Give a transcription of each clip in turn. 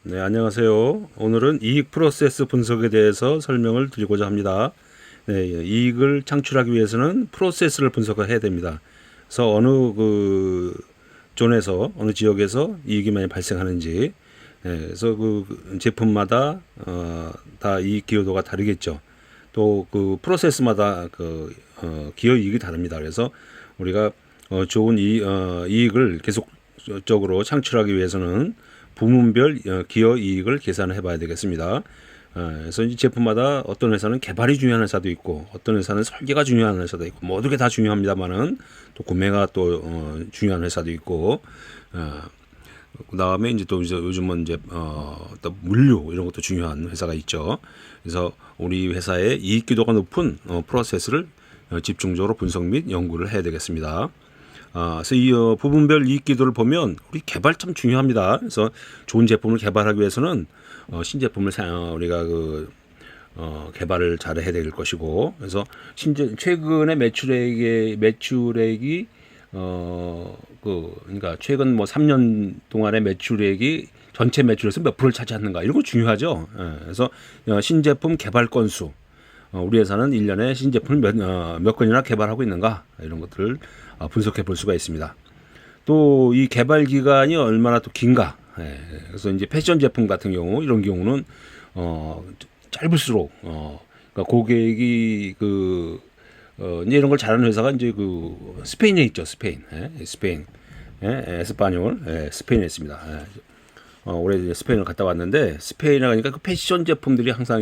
네, 안녕하세요. 오늘은 이익 프로세스 분석에 대해서 설명을 드리고자 합니다. 네, 이익을 창출하기 위해서는 프로세스를 분석해야 됩니다. 그래서 어느 존에서 어느 지역에서 이익이 많이 발생하는지, 그래서 그 제품마다 다 이익 기여도가 다르겠죠. 또 그 프로세스마다 기여 이익이 다릅니다. 그래서 우리가 좋은 이익을 계속적으로 창출하기 위해서는 부문별 기여 이익을 계산해 봐야 되겠습니다. 그래서 이 제품마다 어떤 회사는 개발이 중요한 회사도 있고 어떤 회사는 설계가 중요한 회사도 있고 모두 게 다 중요합니다만은 또 구매가 또 중요한 회사도 있고 그다음에 이제 또 이제 요즘은 이제 또 물류 이런 것도 중요한 회사가 있죠. 그래서 우리 회사의 이익 기도가 높은 프로세스를 집중적으로 분석 및 연구를 해야 되겠습니다. 그래서 이 부분별 이익 기도를 보면 우리 개발 참 중요합니다. 그래서 좋은 제품을 개발하기 위해서는 신제품을 우리가 개발을 잘 해야 될 것이고, 그래서 최근에 매출액이 그러니까 최근 뭐 3년 동안의 매출액이 전체 매출에서 몇 프로를 차지하는가 이런 거 중요하죠. 그래서 신제품 개발 건수, 우리 회사는 1년에 신제품을 몇 건이나 개발하고 있는가 이런 것들을 분석해 볼 수가 있습니다. 또 이 개발 기간이 얼마나 또 긴가. 그래서 이제 패션 제품 같은 경우 이런 경우는 짧을수록 그러니까 고객이 이제 이런 걸 잘하는 회사가 이제 스페인에 있죠. 스페인. 에스파뇰. 스페인에 있습니다. 올해 이제 스페인을 갔다 왔는데 스페인에 가니까 그 패션 제품들이 항상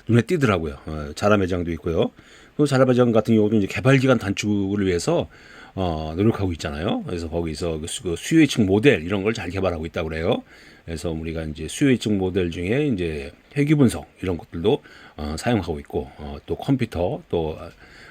눈에 띄더라고요. 자라 매장도 있고요. 그 자라 매장 같은 경우도 이제 개발 기간 단축을 위해서 노력하고 있잖아요. 그래서 거기서 그 수요이층 모델 이런 걸 잘 개발하고 있다고 그래요. 그래서 우리가 이제 수요이층 모델 중에 이제 회귀 분석 이런 것들도 사용하고 있고 또 컴퓨터 또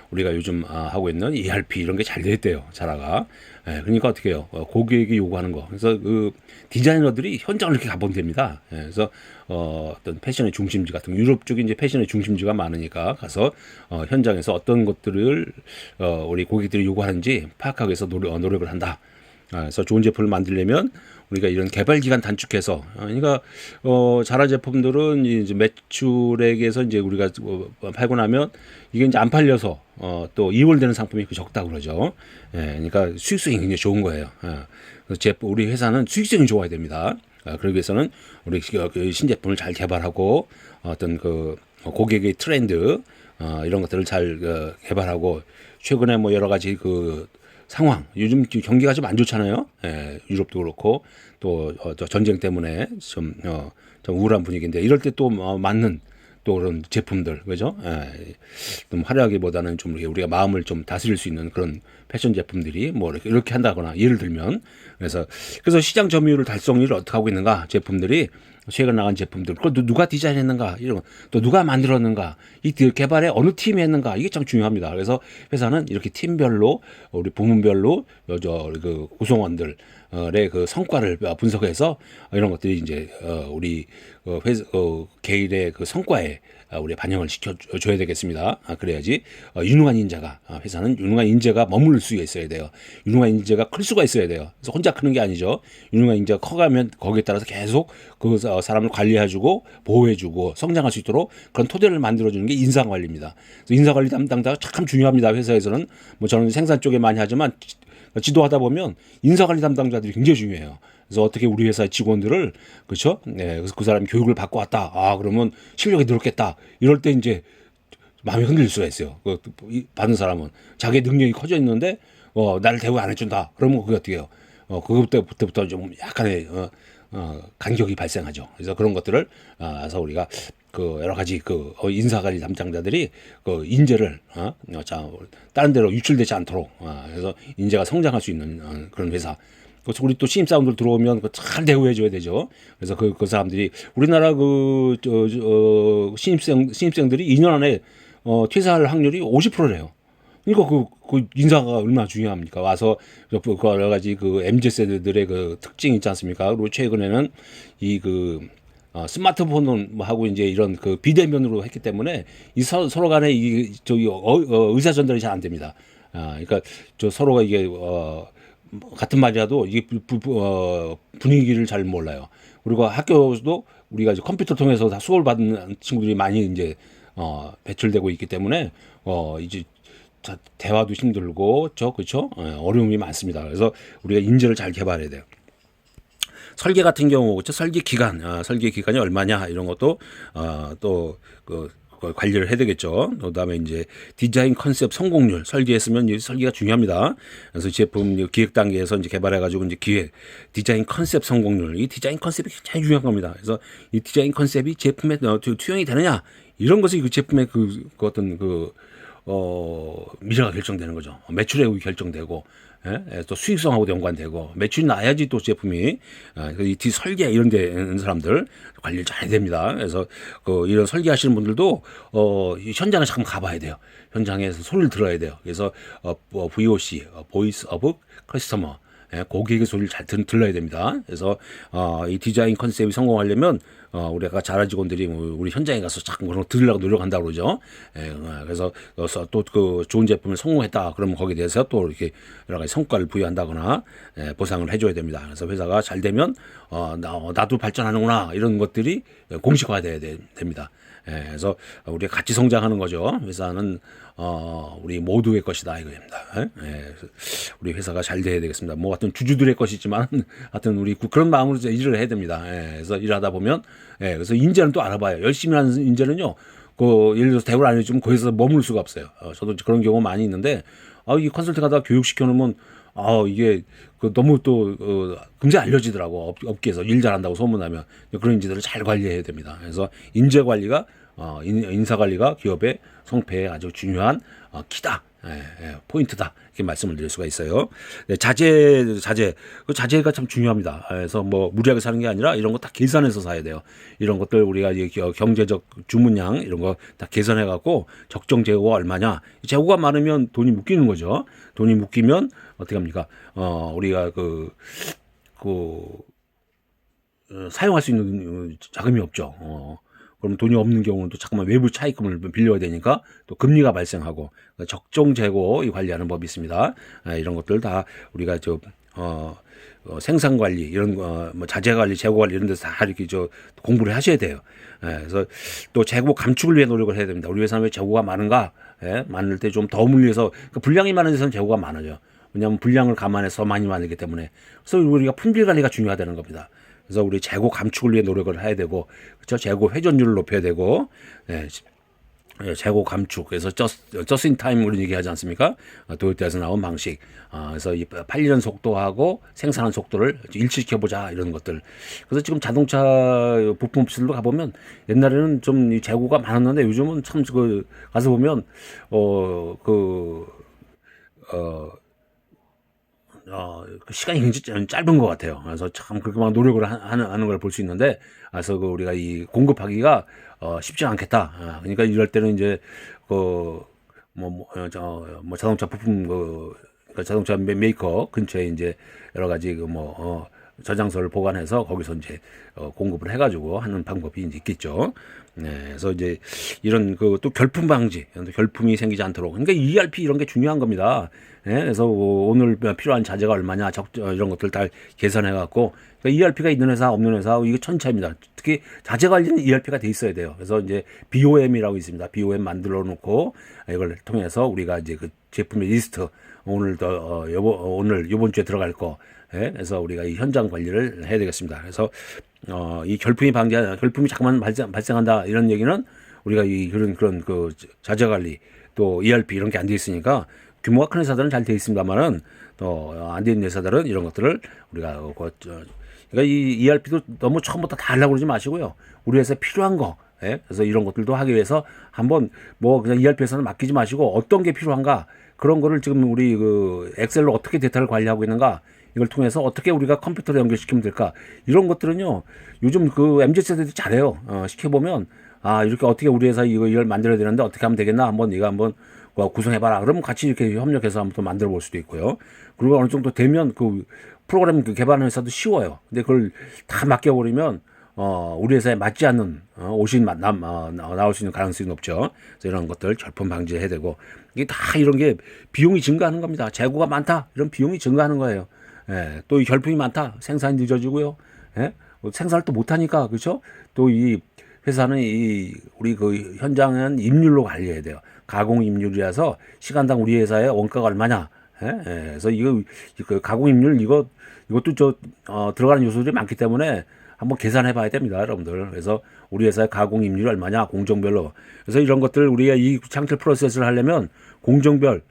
우리가 요즘 하고 있는 ERP 이런 게 잘 돼 있대요. 자라가. 그러니까 어떻게 해요? 고객이 요구하는 거. 그래서 그 디자이너들이 현장을 이렇게 가보면 됩니다. 그래서 어떤 패션의 중심지 같은 유럽 쪽이 이제 패션의 중심지가 많으니까 가서 현장에서 어떤 것들을 우리 고객들이 요구하는지 파악하기 위해서 노력을 한다. 그래서 좋은 제품을 만들려면 우리가 이런 개발 기간 단축해서 그러니까 자라 제품들은 이제 매출액에서 이제 우리가 팔고 나면 이게 이제 안 팔려서 또 이월되는 상품이 적다고 그러죠. 그러니까 수익성이 굉장히 좋은 거예요. 그래서 우리 회사는 수익성이 좋아야 됩니다. 그러기 위해서는 우리 신제품을 잘 개발하고 어떤 고객의 트렌드 이런 것들을 잘 개발하고 최근에 뭐 여러 가지 상황 요즘 경기가 좀 안 좋잖아요. 유럽도 그렇고 또 전쟁 때문에 좀 우울한 분위기인데 이럴 때 또 맞는 또 그런 제품들 그죠? 좀 화려하기보다는 좀 우리가 마음을 좀 다스릴 수 있는 그런 패션 제품들이 뭐 이렇게 한다거나 예를 들면 그래서 시장 점유율을 달성률을 어떻게 하고 있는가 제품들이 최근 나간 제품들 그걸 누가 디자인했는가 이런 또 누가 만들었는가 이 개발에 어느 팀이 했는가 이게 참 중요합니다. 그래서 회사는 이렇게 팀별로 우리 부문별로 구성원들의 그 성과를 분석해서 이런 것들이 이제 우리 회사 개인의 그 성과에 우리 반영을 시켜줘야 되겠습니다. 그래야지 유능한 인재가 회사는 유능한 인재가 머무를 수가 있어야 돼요. 유능한 인재가 클 수가 있어야 돼요. 그래서 혼자 크는 게 아니죠. 유능한 인재가 커가면 거기에 따라서 계속 그 사람을 관리해주고 보호해주고 성장할 수 있도록 그런 토대를 만들어주는 게 인사관리입니다. 그래서 인사관리 담당자가 참 중요합니다. 회사에서는 뭐 저는 생산 쪽에 많이 하지만 지도하다 보면 인사관리 담당자들이 굉장히 중요해요. 그래서 어떻게 우리 회사의 직원들을 그렇죠? 그래서 그 사람이 교육을 받고 왔다. 그러면 실력이 늘었겠다. 이럴 때 이제 마음이 흔들릴 수가 있어요. 받은 사람은 자기 능력이 커져 있는데 나를 대우 안 해준다. 그러면 그게 어떻게 해요? 그때부터 좀 약간의 간격이 발생하죠. 그래서 그런 것들을 그래서 우리가 여러 가지 인사관리 담당자들이 인재를 다른 데로 유출되지 않도록 그래서 인재가 성장할 수 있는 그런 회사. 우리 또 신입사원들 들어오면 잘 대우해줘야 되죠. 그래서 그 사람들이 우리나라 신입생들이 2년 안에 퇴사할 확률이 50%래요. 그러니까 인사가 얼마나 중요합니까? 와서 여러 가지 MZ 세대들의 특징이 있지 않습니까? 그리고 최근에는 스마트폰을 하고 이제 이런 비대면으로 했기 때문에 서로 간에 의사 전달이 잘 안 됩니다. 그러니까 서로가 이게 같은 말이라도 이게 분위기를 잘 몰라요. 그리고 학교도 우리가 이제 컴퓨터 통해서 다 수업을 받는 친구들이 많이 이제 배출되고 있기 때문에 이제 대화도 힘들고 그렇죠? 어려움이 많습니다. 그래서 우리가 인재를 잘 개발해야 돼요. 설계 같은 경우 그렇죠? 설계 기간이 얼마냐 이런 것도 또그 관리를 해야 되겠죠. 그다음에 이제 디자인 컨셉 성공률 설계했으면 이 설계가 중요합니다. 그래서 제품 기획 단계에서 이제 개발해가지고 이제 기획 디자인 컨셉 성공률 이 디자인 컨셉이 굉장히 중요한 겁니다. 그래서 이 디자인 컨셉이 제품에 투영이 되느냐 이런 것이 그 제품의 그 어떤 미래가 결정되는 거죠. 매출액이 결정되고, 또 수익성하고도 연관되고, 매출이 나야지 또 제품이, 이 설계 이런 데 있는 사람들 관리를 잘 해야 됩니다. 그래서, 이런 설계하시는 분들도, 현장에 잠깐 가봐야 돼요. 현장에서 소리를 들어야 돼요. 그래서, VOC, Voice of Customer. 고객의 소리를 잘 들어야 됩니다. 그래서 이 디자인 컨셉이 성공하려면 우리가 잘한 직원들이 우리 현장에 가서 자꾸 그런 거 들으려고 노력한다고 그러죠. 그래서 또 그 좋은 제품을 성공했다. 그러면 거기에 대해서 또 이렇게 여러 가지 성과를 부여한다거나 보상을 해줘야 됩니다. 그래서 회사가 잘 되면 나도 발전하는구나 이런 것들이 공식화돼야 됩니다. 그래서 우리가 같이 성장하는 거죠. 회사는 우리 모두의 것이다 이거입니다. 우리 회사가 잘 돼야 되겠습니다. 뭐 하여튼 주주들의 것이지만 하여튼 우리 그런 마음으로 일을 해야 됩니다. 그래서 일하다 보면 그래서 인재는 또 알아봐요. 열심히 하는 인재는요. 예를 들어서 대우를 안 해주면 거기서 머물 수가 없어요. 저도 그런 경우 많이 있는데 이 컨설팅 하다가 교육시켜 놓으면 이게 너무 또 금세 알려지더라고. 업계에서 일 잘한다고 소문나면 그런 인재들을 잘 관리해야 됩니다. 그래서 인재 관리가 인사 관리가 기업의 성패에 아주 중요한 키다. 포인트다. 이렇게 말씀을 드릴 수가 있어요. 자재가 참 중요합니다. 그래서 뭐 무리하게 사는 게 아니라 이런 거 다 계산해서 사야 돼요. 이런 것들 우리가 경제적 주문량 이런 거 다 계산해 갖고 적정 재고가 얼마냐. 재고가 많으면 돈이 묶이는 거죠. 돈이 묶이면 어떻게 합니까? 우리가 사용할 수 있는 자금이 없죠. 그럼 돈이 없는 경우는 또 자꾸만 외부 차입금을 빌려야 되니까 또 금리가 발생하고 적정 재고 관리하는 법이 있습니다. 이런 것들 다 우리가 생산 관리 이런 뭐 자재 관리, 재고 관리 이런 데서 다 이렇게 공부를 하셔야 돼요. 그래서 또 재고 감축을 위해 노력을 해야 됩니다. 우리 회사는 왜 재고가 많은가? 많을 때 좀 더 물려서 분량이 많은 데서는 재고가 많아져. 왜냐하면 분량을 감안해서 많이 만들기 때문에. 그래서 우리가 품질 관리가 중요하다는 겁니다. 그래서 우리 재고 감축을 위해 노력을 해야 되고, 그렇죠? 재고 회전율을 높여야 되고, 재고 감축. 그래서 just in time 우리 얘기하지 않습니까? 도요타에서 나온 방식. 그래서 이 팔리는 속도하고 생산하는 속도를 일치시켜 보자 이런 것들. 그래서 지금 자동차 부품 업체들도 가보면 옛날에는 좀 이 재고가 많았는데 요즘은 참 가서 보면 그 시간이 굉장히 짧은 것 같아요. 그래서 참 그렇게 막 노력을 하는 걸 볼 수 있는데, 그래서 우리가 이 공급하기가 쉽지 않겠다. 그러니까 이럴 때는 이제 자동차 부품 그러니까 자동차 메이커 근처에 이제 여러 가지 저장소를 보관해서 거기서 이제 공급을 해가지고 하는 방법이 이제 있겠죠. 그래서 이제 이런 또 결품 방지, 결품이 생기지 않도록. 그러니까 ERP 이런 게 중요한 겁니다. 그래서 오늘 필요한 자재가 얼마냐, 이런 것들 다 계산해갖고. 그러니까 ERP가 있는 회사, 없는 회사, 이게 천차입니다. 특히 자재 관리는 ERP가 돼 있어야 돼요. 그래서 이제 BOM이라고 있습니다. BOM 만들어 놓고 이걸 통해서 우리가 이제 그 제품의 리스트, 오늘 이번 주에 들어갈 거. 그래서 우리가 이 현장 관리를 해야 되겠습니다. 그래서 이 결품이 자꾸만 발생한다 이런 얘기는 우리가 그런 자재 관리 또 ERP 이런 게 안 돼 있으니까 규모가 큰 회사들은 잘 돼 있습니다만은 또 안 돼 있는 회사들은 이런 것들을 우리가 그러니까 이 ERP도 너무 처음부터 다 하려고 그러지 마시고요. 우리 회사에 필요한 거. 그래서 이런 것들도 하기 위해서 한번 그냥 ERP에서는 맡기지 마시고 어떤 게 필요한가 그런 거를 지금 우리 엑셀로 어떻게 데이터를 관리하고 있는가 이걸 통해서 어떻게 우리가 컴퓨터로 연결시키면 될까 이런 것들은요 요즘 MZ세대들이 잘해요. 시켜보면 이렇게 어떻게 우리 회사 이걸 만들어야 되는데 어떻게 하면 되겠나 한번 네가 한번 구성해봐라. 그러면 같이 이렇게 협력해서 한번 또 만들어 볼 수도 있고요. 그리고 어느 정도 되면 프로그램 개발하는 회사도 쉬워요. 근데 그걸 다 맡겨버리면 우리 회사에 맞지 않는 옷이 나올 수 있는 가능성이 높죠. 그래서 이런 것들 절품 방지해야 되고 이게 다 이런 게 비용이 증가하는 겁니다. 재고가 많다 이런 비용이 증가하는 거예요. 또 이 결품이 많다 생산이 늦어지고요. 생산을 또 못하니까 그렇죠? 또 이 회사는 이 우리 그 현장은 임률로 관리해야 돼요. 가공 임률이라서 시간당 우리 회사의 원가가 얼마냐? 예? 예. 그래서 이거 그 가공 임률 이것도 들어가는 요소들이 많기 때문에 한번 계산해 봐야 됩니다, 여러분들. 그래서 우리 회사의 가공 임률이 얼마냐, 공정별로. 그래서 이런 것들 우리가 이 창틀 프로세스를 하려면 공정별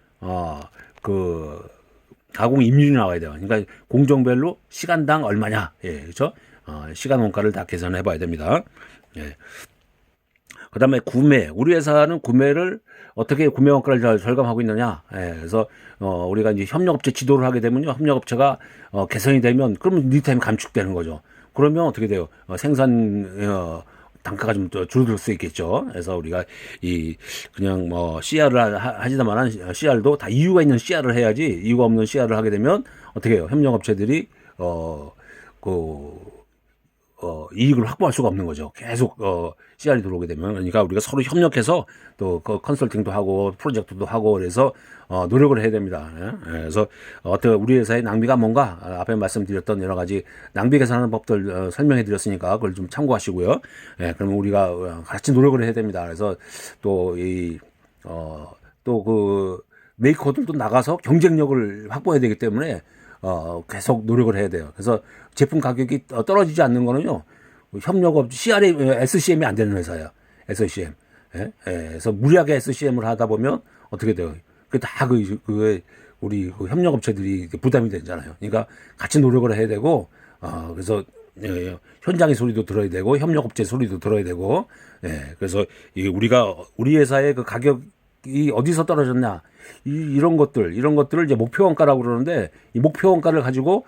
그 가공 임률이 나와야 돼요. 그러니까 공정별로 시간당 얼마냐, 예, 그렇죠? 시간 원가를 다 계산해 봐야 됩니다. 예. 그다음에 구매. 우리 회사는 구매를 어떻게 구매 원가를 절감하고 있느냐. 예, 그래서 우리가 이제 협력업체 지도를 하게 되면요, 협력업체가 개선이 되면 그러면 리타임이 감축되는 거죠. 그러면 어떻게 돼요? 생산 단가가 좀 줄어들 수 있겠죠. 그래서 우리가 이 그냥 뭐 CR을 하지만은 CR도 다 이유가 있는 CR을 해야지, 이유가 없는 CR을 하게 되면 어떻게 해요? 협력업체들이 이익을 확보할 수가 없는 거죠. 계속 CR이 들어오게 되면. 그러니까 우리가 서로 협력해서 또 컨설팅도 하고 프로젝트도 하고 그래서 노력을 해야 됩니다. 예? 그래서 어떻게 우리 회사의 낭비가 뭔가 앞에 말씀드렸던 여러 가지 낭비 계산하는 법들 설명해 드렸으니까 그걸 좀 참고하시고요. 예, 그러면 우리가 같이 노력을 해야 됩니다. 그래서 또 그 메이커들도 나가서 경쟁력을 확보해야 되기 때문에 계속 노력을 해야 돼요. 그래서 제품 가격이 떨어지지 않는 거는요, 협력업, SCM이 안 되는 회사예요. SCM. 예? 예. 그래서 무리하게 SCM을 하다 보면 어떻게 돼요? 그게 다 우리 그 협력업체들이 부담이 되잖아요. 그러니까 같이 노력을 해야 되고, 그래서 현장의 소리도 들어야 되고, 협력업체 소리도 들어야 되고, 예. 그래서 우리 회사의 그 가격이 어디서 떨어졌냐? 이런 것들을 이제 목표 원가라고 그러는데, 이 목표 원가를 가지고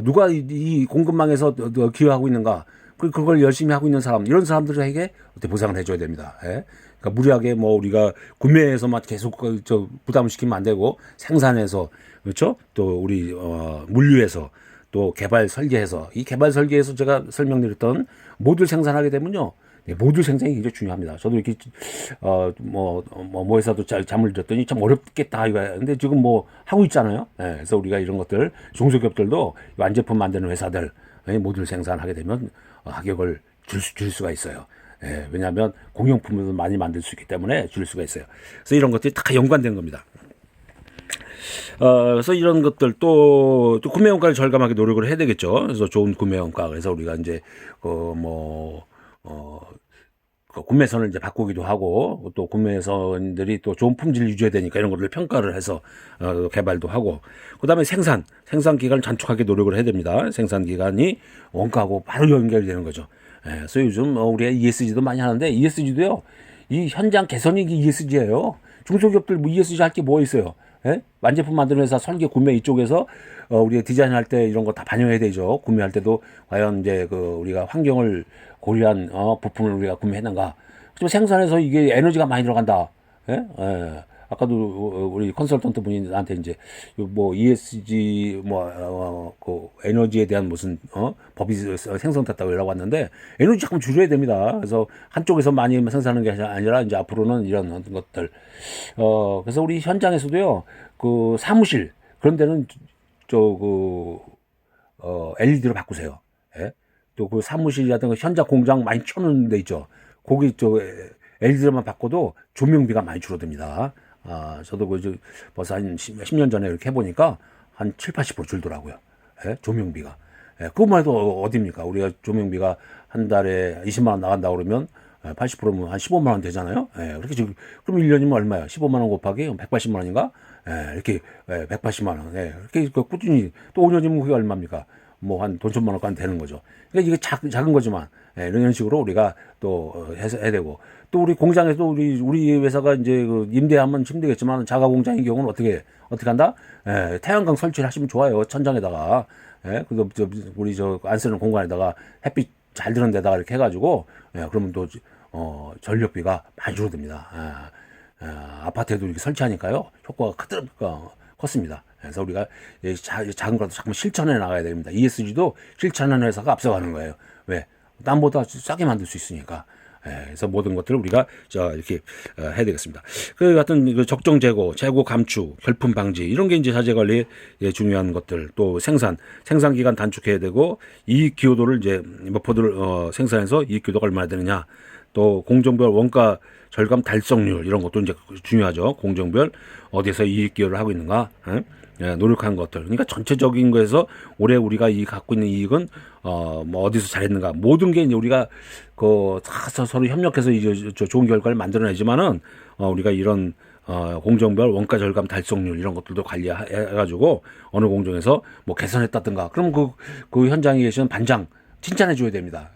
누가 이 공급망에서 기여하고 있는가, 그걸 열심히 하고 있는 사람, 이런 사람들에게 어떻게 보상을 해줘야 됩니다. 예? 그러니까 무리하게 뭐 우리가 구매해서만 계속 부담을 시키면 안 되고, 생산해서, 그렇죠? 또 우리 물류해서, 또 개발 설계해서, 이 개발 설계에서 제가 설명드렸던 모듈 생산하게 되면요, 네, 모듈 생산이 굉장히 중요합니다. 저도 이렇게 뭐 회사도 잠을 잤더니 참 어렵겠다 이거야. 근데 지금 뭐 하고 있잖아요. 예, 그래서 우리가 이런 것들 중소기업들도 완제품 만드는 회사들 모듈 생산하게 되면 가격을 줄 수가 있어요. 예, 왜냐하면 공용품을 많이 만들 수 있기 때문에 줄 수가 있어요. 그래서 이런 것들이 다 연관된 겁니다. 그래서 이런 것들 또 구매 원가를 절감하게 노력을 해야 되겠죠. 그래서 좋은 구매 원가. 그래서 우리가 이제 그 구매선을 이제 바꾸기도 하고, 또 구매선들이 또 좋은 품질 유지해야 되니까 이런 것들 평가를 해서 개발도 하고, 그다음에 생산 기간을 단축하게 노력을 해야 됩니다. 생산 기간이 원가하고 바로 연결이 되는 거죠. 예, 그래서 요즘 우리가 ESG도 많이 하는데, ESG도요, 이 현장 개선이 ESG예요. 중소기업들 뭐 ESG 할 게 뭐 있어요? 예? 완제품 만드는 회사 설계 구매 이쪽에서 우리가 디자인할 때 이런 거 다 반영해야 되죠. 구매할 때도 과연 이제 우리가 환경을 고려한 부품을 우리가 구매했는가. 좀 생산해서 이게 에너지가 많이 들어간다. 예? 예. 아까도 우리 컨설턴트 분이 나한테 이제 뭐 ESG 그 에너지에 대한 무슨 법이 생성됐다고 연락 왔는데, 에너지 조금 줄여야 됩니다. 그래서 한쪽에서 많이 생산하는 게 아니라 이제 앞으로는 이런 것들. 그래서 우리 현장에서도요, 그 사무실 그런 데는 LED로 바꾸세요. 예? 또 그 사무실이라든가 현장 공장 많이 켜놓는 데 있죠. 거기 LED로만 바꿔도 조명비가 많이 줄어듭니다. 저도 벌써 한 10년 전에 이렇게 해보니까 한 70~80% 줄더라고요. 예? 조명비가. 예? 그것만 해도 어딥니까? 우리가 조명비가 한 달에 20만 원 나간다 그러면 80%면 한 15만 원 되잖아요. 예? 그렇게 그럼 1년이면 얼마야? 15만 원 곱하기 180만 원인가? 예? 이렇게 180만 원. 예? 이렇게 꾸준히 또 5년이면 그게 얼마입니까? 뭐 한 돈 천만 원까지 되는 거죠. 그러니까 이게 작은 거지만, 예, 이런 식으로 우리가 또 해야 되고, 또 우리 공장에서 우리 회사가 이제 임대하면 힘들겠지만 자가 공장의 경우는 어떻게 한다? 예, 태양광 설치를 하시면 좋아요. 천장에다가. 예, 그래서 우리 안 쓰는 공간에다가 햇빛 잘 드는 데다가 이렇게 해가지고, 예, 그러면 또 전력비가 많이 줄어듭니다. 아파트에도 이렇게 설치하니까요, 효과가 컸습니다. 그래서 우리가 작은 거라도 자꾸 실천해 나가야 됩니다. ESG도 실천하는 회사가 앞서가는 거예요. 왜? 땀보다 싸게 만들 수 있으니까. 그래서 모든 것들을 우리가 이렇게 해야 되겠습니다. 그 같은 그 적정 재고 감축, 결품 방지 이런 게 이제 자재 관리에 중요한 것들. 또 생산 기간 단축해야 되고 이익 기여도를 이제 목표들을 생산해서 이익 기여도가 얼마나 되느냐. 또 공정별 원가 절감 달성률 이런 것도 이제 중요하죠. 공정별 어디서 이익 기여를 하고 있는가. 노력한 것들. 그러니까 전체적인 거에서 올해 우리가 이 갖고 있는 이익은 뭐 어디서 잘했는가. 모든 게 이제 우리가 서로 협력해서 이제 좋은 결과를 만들어내지만은 우리가 이런 공정별 원가 절감 달성률 이런 것들도 관리해가지고 어느 공정에서 뭐 개선했다든가. 그럼 그 현장에 계시는 반장 칭찬해 줘야 됩니다.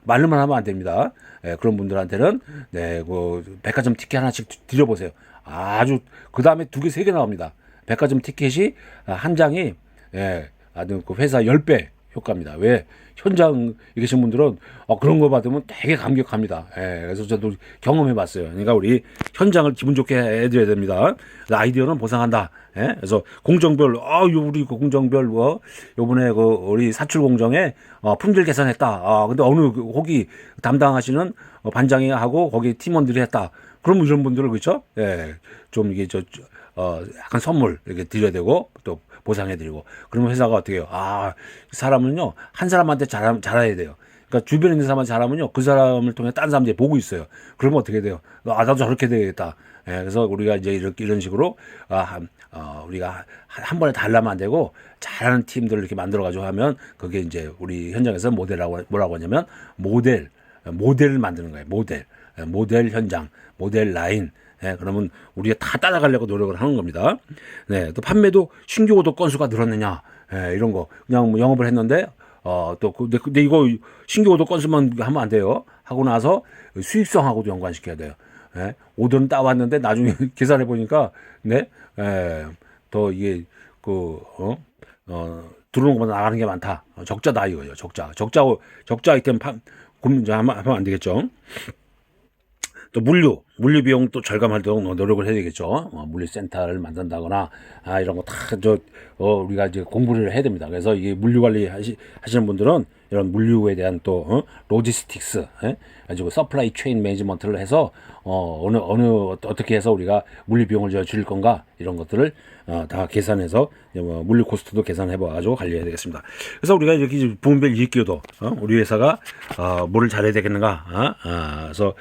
말로만 하면 안 됩니다. 그런 분들한테는 그 백화점 티켓 하나씩 드려보세요. 아주 그 다음에 2개, 3개 나옵니다. 백화점 티켓이 한 장이 아주 그 회사 10배 효과입니다. 왜? 현장에 계신 분들은 그런 거 받으면 되게 감격합니다. 그래서 저도 경험해 봤어요. 그러니까 우리 현장을 기분 좋게 해드려야 됩니다. 아이디어는 보상한다. 그래서 공정별, 우리 그 공정별, 요번에 우리 사출 공정에 품질 개선했다. 근데 어느 거기 담당하시는 반장이 하고 거기 팀원들이 했다. 그럼 이런 분들을, 그렇죠? 좀 이게 약간 선물 이렇게 드려야 되고 또 보상해드리고. 그러면 회사가 어떻게 해요? 사람은요, 한 사람한테 잘해야 돼요. 그러니까 주변에 있는 사람한테 잘하면요, 그 사람을 통해 다른 사람들이 보고 있어요. 그러면 어떻게 돼요? 나도 저렇게 되겠다. 그래서 우리가 이제 이런 식으로 우리가 한 번에 다 하려면 안 되고 잘하는 팀들을 이렇게 만들어가지고 하면 그게 이제 우리 현장에서 뭐라고 하냐면 모델을 만드는 거예요. 모델 현장, 모델 라인. 그러면 우리가 다 따라가려고 노력을 하는 겁니다. 또 판매도 신규 오더 건수가 늘었느냐, 이런 거 그냥 뭐 영업을 했는데 근데 이거 신규 오더 건수만 하면 안 돼요. 하고 나서 수익성하고도 연관시켜야 돼요. 오더는 따왔는데 나중에 계산해 보니까 더 이게 들어오는 것보다 나가는 게 많다. 적자다 이거예요. 적자 아이템 하면 안 되겠죠. 또 물류 비용 또 절감하도록 노력을 해야 되겠죠. 물류센터를 만든다거나 이런 거 다 우리가 이제 공부를 해야 됩니다. 그래서 이게 물류 관리 하시는 분들은 이런 물류에 대한 또 로지스틱스, 가지고 서플라이 체인 매니지먼트를 해서 어떻게 해서 우리가 물류 비용을 줄일 건가 이런 것들을 다 계산해서 물류 코스트도 계산해봐가지고 관리해야 되겠습니다. 그래서 우리가 이렇게 부문별 이익 기여도 우리 회사가 뭐를 잘해야 되겠는가. 그래서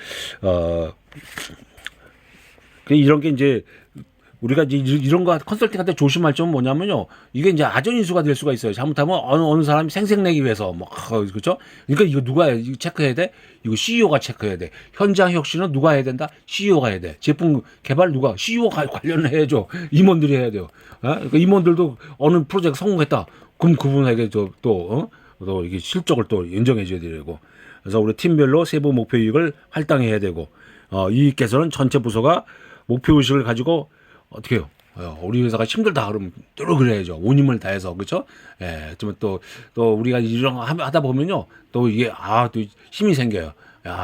이런 게 이제 우리가 이제 이런 거 컨설팅할 때 조심할 점은 뭐냐면요. 이게 이제 아전인수가 될 수가 있어요. 잘못하면 어느 사람이 생색내기 위해서 그렇죠? 그러니까 이거 누가 체크해야 돼? 이거 CEO가 체크해야 돼. 현장 혁신은 누가 해야 된다? CEO가 해야 돼. 제품 개발 누가? CEO가 관련을 해야죠. 임원들이 해야 돼요. 그러니까 임원들도 어느 프로젝트 성공했다. 그럼 그분에게 또 이게 실적을 또 인정해 줘야 되고. 그래서 우리 팀별로 세부 목표 이익을 할당해야 되고, 이익 개선은 전체 부서가 목표 의식을 가지고 어떻게 해요? 우리 회사가 힘들다 그러면 노력을 해야죠. 온 힘을 다해서, 그렇죠? 또 우리가 이런 거 하다 보면요, 또 이게 또 힘이 생겨요.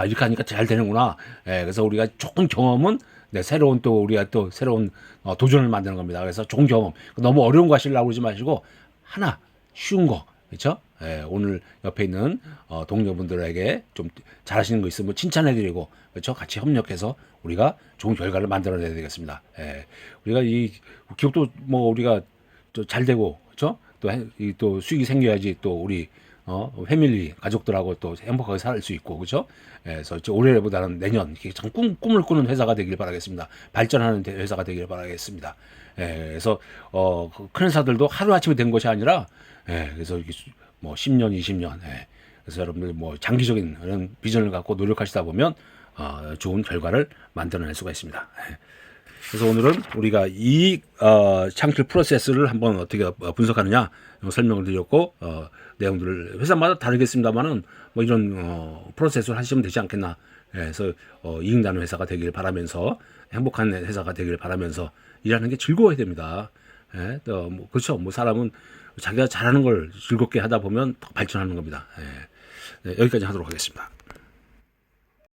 이렇게 하니까 잘 되는구나. 그래서 우리가 조금 경험은 새로운 도전을 만드는 겁니다. 그래서 좋은 경험. 너무 어려운 거 하시려고 그러지 마시고 하나 쉬운 거, 그렇죠? 오늘 옆에 있는 동료분들에게 좀 잘하시는 거 있으면 칭찬해드리고, 그렇죠? 같이 협력해서 우리가 좋은 결과를 만들어내야 되겠습니다. 우리가 이 기업도 뭐 우리가 잘 되고, 그렇죠? 또 수익이 생겨야지 또 우리 패밀리 가족들하고 또 행복하게 살 수 있고, 그렇죠? 그래서 올해보다는 내년 참 꿈을 꾸는 회사가 되길 바라겠습니다. 발전하는 회사가 되길 바라겠습니다. 그래서 큰 회사들도 하루 아침에 된 것이 아니라, 그래서 뭐 10년, 20년, 그래서 여러분들 뭐 장기적인 그런 비전을 갖고 노력하시다 보면 좋은 결과를 만들어낼 수가 있습니다. 그래서 오늘은 우리가 이 창출 프로세스를 한번 어떻게 분석하느냐 설명을 드렸고, 내용들을 회사마다 다르겠습니다만은 뭐 이런 프로세스를 하시면 되지 않겠나. 그래서 이익 나는 회사가 되길 바라면서, 행복한 회사가 되길 바라면서 일하는 게 즐거워야 됩니다. 또 그렇죠. 뭐 사람은 자기가 잘하는 걸 즐겁게 하다 보면 더 발전하는 겁니다. 여기까지 하도록 하겠습니다.